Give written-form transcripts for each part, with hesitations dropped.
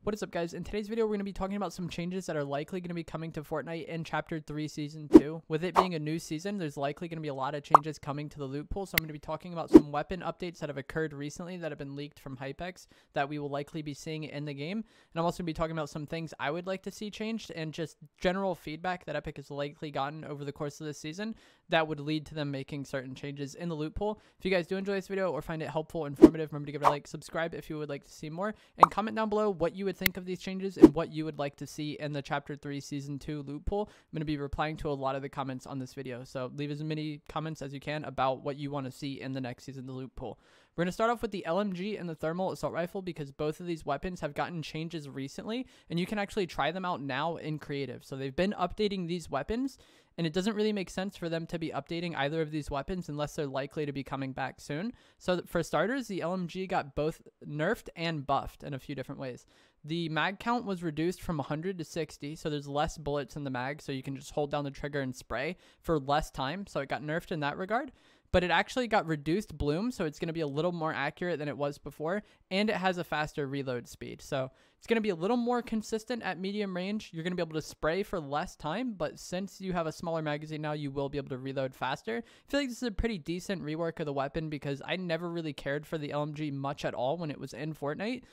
What is up, guys? In today's video, we're going to be talking about some changes that are likely going to be coming to Fortnite in Chapter 3 Season 2. With it being a new season, there's likely going to be a lot of changes coming to the loot pool, so I'm going to be talking about some weapon updates that have occurred recently that have been leaked from Hypex that we will likely be seeing in the game. And I'm also going to be talking about some things I would like to see changed and just general feedback that Epic has likely gotten over the course of this season that would lead to them making certain changes in the loot pool. If you guys do enjoy this video or find it helpful, informative, remember to give it a like, subscribe if you would like to see more, and comment down below what you would think of these changes and what you would like to see in the Chapter 3 Season 2 loot pool. I'm going to be replying to a lot of the comments on this video, so leave as many comments as you can about what you want to see in the next season of the loot pool. We're going to start off with the LMG and the thermal assault rifle because both of these weapons have gotten changes recently, and you can actually try them out now in creative. So they've been updating these weapons, and it doesn't really make sense for them to be updating either of these weapons unless they're likely to be coming back soon. So for starters, the LMG got both nerfed and buffed in a few different ways. The mag count was reduced from 100 to 60, so there's less bullets in the mag, so you can just hold down the trigger and spray for less time. So it got nerfed in that regard. But it actually got reduced bloom, so it's going to be a little more accurate than it was before, and it has a faster reload speed. So it's going to be a little more consistent at medium range. You're going to be able to spray for less time, but since you have a smaller magazine now, you will be able to reload faster. I feel like this is a pretty decent rework of the weapon because I never really cared for the LMG much at all when it was in Fortnite.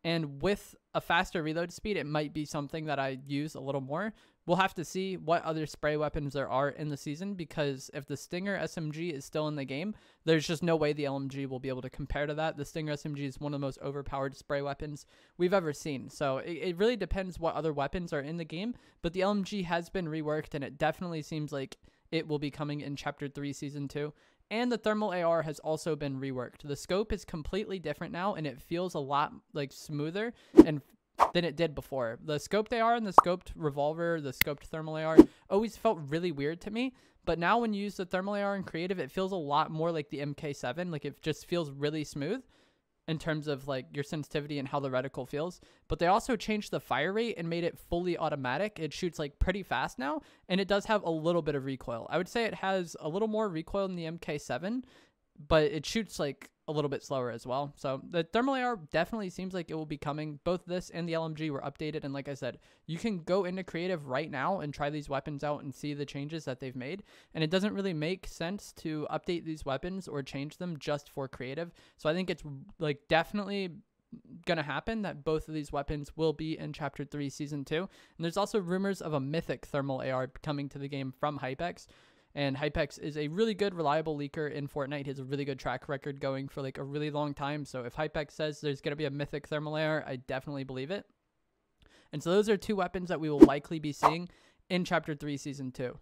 And with a faster reload speed, it might be something that I use a little more. We'll have to see what other spray weapons there are in the season, because if the Stinger SMG is still in the game, there's just no way the LMG will be able to compare to that. The Stinger SMG is one of the most overpowered spray weapons we've ever seen. So it really depends what other weapons are in the game, but the LMG has been reworked, and it definitely seems like it will be coming in Chapter 3 Season 2. And the thermal AR has also been reworked. The scope is completely different now, and it feels a lot like smoother and than it did before. The scoped AR and the scoped revolver, the scoped thermal AR always felt really weird to me. But now when you use the thermal AR in creative, it feels a lot more like the MK7. Like it just feels really smooth in terms of like your sensitivity and how the reticle feels. But they also changed the fire rate and made it fully automatic. It shoots like pretty fast now, and it does have a little bit of recoil. I would say it has a little more recoil than the MK7, but it shoots like a little bit slower as well. So the thermal AR definitely seems like it will be coming. Both this and the LMG were updated, and like I said, you can go into creative right now and try these weapons out and see the changes that they've made. And it doesn't really make sense to update these weapons or change them just for creative. So I think it's like definitely gonna happen that both of these weapons will be in Chapter 3 Season 2. And there's also rumors of a mythic thermal AR coming to the game from Hypex. And Hypex is a really good, reliable leaker in Fortnite. He has a really good track record going for like a really long time. So if Hypex says there's going to be a mythic thermal AR, I definitely believe it. And so those are two weapons that we will likely be seeing in Chapter 3 Season 2.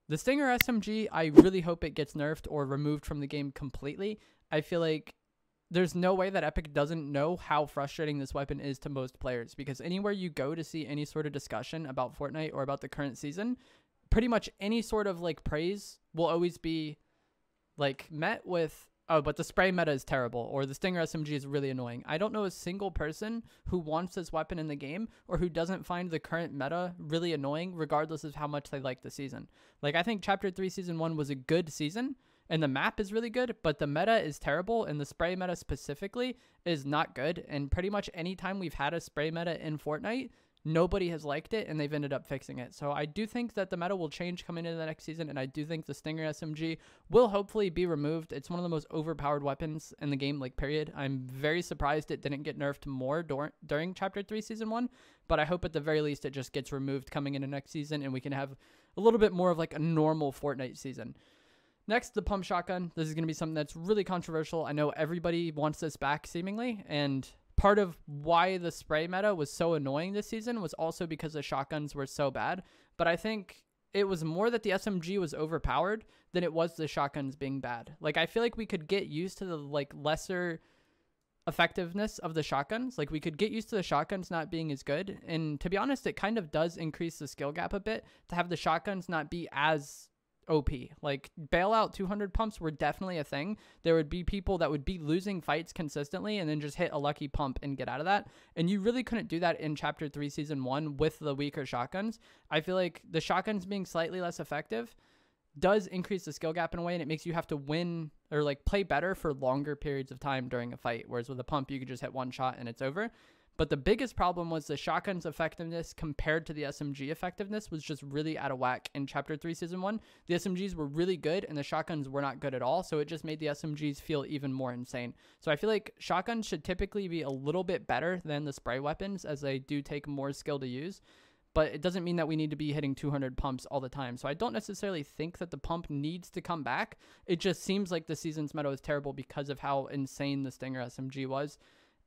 The Stinger SMG, I really hope it gets nerfed or removed from the game completely. I feel like there's no way that Epic doesn't know how frustrating this weapon is to most players, because anywhere you go to see any sort of discussion about Fortnite or about the current season, pretty much any sort of like praise will always be like met with, oh, but the spray meta is terrible, or the Stinger SMG is really annoying. I don't know a single person who wants this weapon in the game or who doesn't find the current meta really annoying, regardless of how much they like the season. Like, I think Chapter 3 Season 1 was a good season, and the map is really good, but the meta is terrible, and the spray meta specifically is not good. And pretty much any time we've had a spray meta in Fortnite, nobody has liked it, and they've ended up fixing it. So I do think that the meta will change coming into the next season, and I do think the Stinger SMG will hopefully be removed. It's one of the most overpowered weapons in the game, like, period. I'm very surprised it didn't get nerfed more during Chapter 3 Season 1, but I hope at the very least it just gets removed coming into next season, and we can have a little bit more of like a normal Fortnite season. Next, the pump shotgun. This is going to be something that's really controversial. I know everybody wants this back, seemingly, and part of why the spray meta was so annoying this season was also because the shotguns were so bad. But I think it was more that the SMG was overpowered than it was the shotguns being bad. Like, I feel like we could get used to the like lesser effectiveness of the shotguns. Like, we could get used to the shotguns not being as good. And to be honest, it kind of does increase the skill gap a bit to have the shotguns not be as OP. Like, bailout 200 pumps were definitely a thing. There would be people that would be losing fights consistently and then just hit a lucky pump and get out of that. And you really couldn't do that in Chapter 3 Season 1 with the weaker shotguns. I feel like the shotguns being slightly less effective does increase the skill gap in a way, and it makes you have to win or like play better for longer periods of time during a fight. Whereas with a pump, you could just hit one shot and it's over. But the biggest problem was the shotgun's effectiveness compared to the SMG effectiveness was just really out of whack in Chapter 3 Season 1. The SMGs were really good, and the shotguns were not good at all, so it just made the SMGs feel even more insane. So I feel like shotguns should typically be a little bit better than the spray weapons, as they do take more skill to use. But it doesn't mean that we need to be hitting 200 pumps all the time. So I don't necessarily think that the pump needs to come back. It just seems like the season's meta is terrible because of how insane the Stinger SMG was.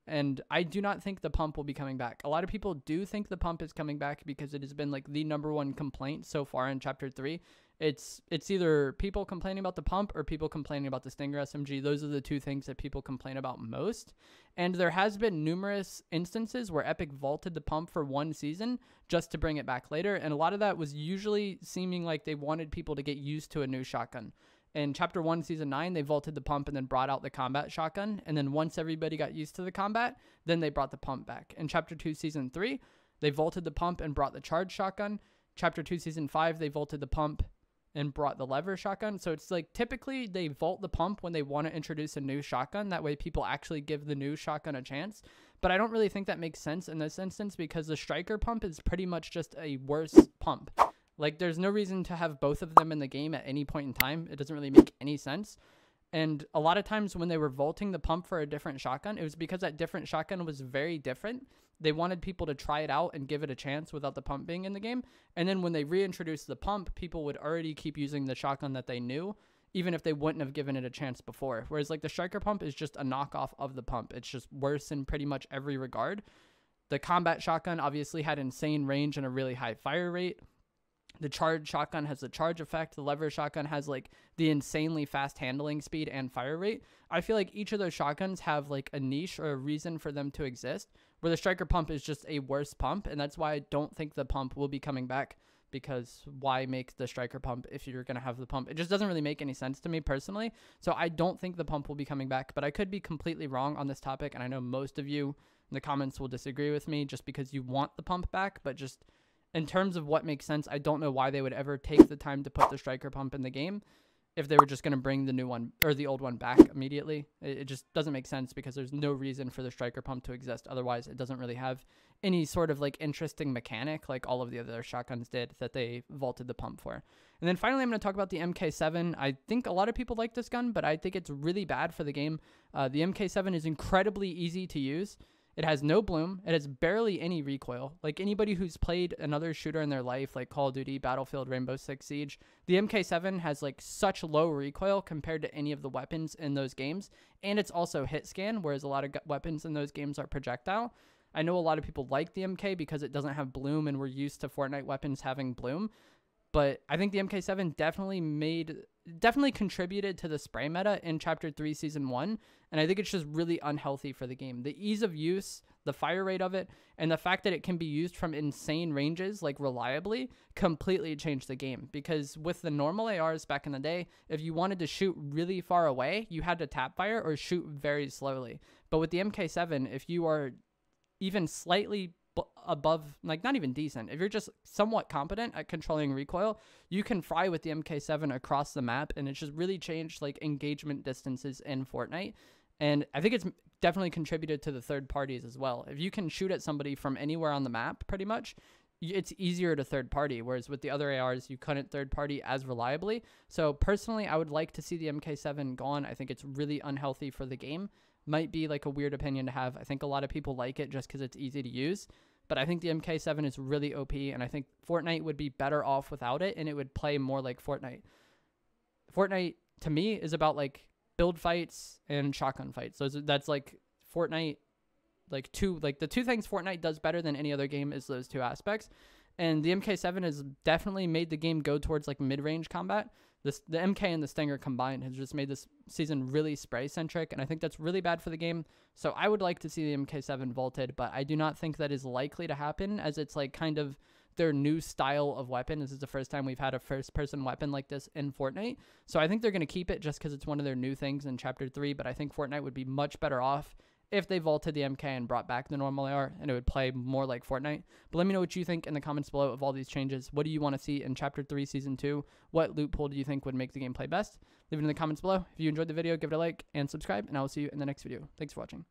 And I do not think the pump will be coming back. A lot of people do think the pump is coming back because it has been like the #1 complaint so far in Chapter 3. It's either people complaining about the pump or people complaining about the Stinger SMG. Those are the two things that people complain about most. And there has been numerous instances where Epic vaulted the pump for one season just to bring it back later. And a lot of that was usually seeming like they wanted people to get used to a new shotgun. In Chapter 1, Season 9, they vaulted the pump and then brought out the combat shotgun. And then once everybody got used to the combat, then they brought the pump back. In Chapter 2, Season 3, they vaulted the pump and brought the charge shotgun. Chapter 2, Season 5, they vaulted the pump and brought the lever shotgun. So it's like typically they vault the pump when they want to introduce a new shotgun. That way people actually give the new shotgun a chance. But I don't really think that makes sense in this instance because the striker pump is pretty much just a worse pump. Like, there's no reason to have both of them in the game at any point in time. It doesn't really make any sense. And a lot of times when they were vaulting the pump for a different shotgun, it was because that different shotgun was very different. They wanted people to try it out and give it a chance without the pump being in the game. And then when they reintroduced the pump, people would already keep using the shotgun that they knew, even if they wouldn't have given it a chance before. Whereas, like, the striker pump is just a knockoff of the pump. It's just worse in pretty much every regard. The combat shotgun obviously had insane range and a really high fire rate. The charge shotgun has the charge effect. The lever shotgun has like the insanely fast handling speed and fire rate. I feel like each of those shotguns have like a niche or a reason for them to exist, where the striker pump is just a worse pump. And that's why I don't think the pump will be coming back, because why make the striker pump if you're going to have the pump? It just doesn't really make any sense to me personally. So I don't think the pump will be coming back, but I could be completely wrong on this topic. And I know most of you in the comments will disagree with me just because you want the pump back, but just in terms of what makes sense, I don't know why they would ever take the time to put the striker pump in the game if they were just going to bring the new one or the old one back immediately. It just doesn't make sense because there's no reason for the striker pump to exist. Otherwise, it doesn't really have any sort of like interesting mechanic like all of the other shotguns did that they vaulted the pump for. And then finally, I'm going to talk about the MK7. I think a lot of people like this gun, but I think it's really bad for the game. The MK7 is incredibly easy to use. It has no bloom. It has barely any recoil. Like anybody who's played another shooter in their life, like Call of Duty, Battlefield, Rainbow Six Siege, the MK7 has like such low recoil compared to any of the weapons in those games. And it's also hit scan, whereas a lot of weapons in those games are projectile. I know a lot of people like the MK because it doesn't have bloom and we're used to Fortnite weapons having bloom. But I think the MK7 definitely contributed to the spray meta in Chapter 3 Season 1, and I think it's just really unhealthy for the game. The ease of use, the fire rate of it, and the fact that it can be used from insane ranges, like reliably, completely changed the game. Because with the normal ARs back in the day, if you wanted to shoot really far away, you had to tap fire or shoot very slowly. But with the MK7, if you are even slightly above, like not even decent, if you're just somewhat competent at controlling recoil, you can fry with the MK7 across the map, and it's just really changed like engagement distances in Fortnite. And I think it's definitely contributed to the third parties as well. If you can shoot at somebody from anywhere on the map, pretty much, it's easier to third party, whereas with the other ARs, you couldn't third party as reliably. So personally, I would like to see the MK7 gone. I think it's really unhealthy for the game. Might be like a weird opinion to have. I think a lot of people like it just because it's easy to use. But I think the MK7 is really OP, and I think Fortnite would be better off without it, and it would play more like Fortnite. Fortnite, to me, is about like build fights and shotgun fights. That's like Fortnite, like the two things Fortnite does better than any other game is those two aspects. And the MK7 has definitely made the game go towards like mid-range combat. The MK and the Stinger combined has just made this season really spray-centric, and I think that's really bad for the game. So I would like to see the MK7 vaulted, but I do not think that is likely to happen, as it's like kind of their new style of weapon. This is the first time we've had a first-person weapon like this in Fortnite. So I think they're going to keep it just because it's one of their new things in Chapter 3, but I think Fortnite would be much better off if they vaulted the MK and brought back the normal AR, and it would play more like Fortnite. But let me know what you think in the comments below of all these changes. What do you want to see in Chapter 3 Season 2? What loot pool do you think would make the game play best? Leave it in the comments below. If you enjoyed the video, give it a like and subscribe, and I will see you in the next video. Thanks for watching.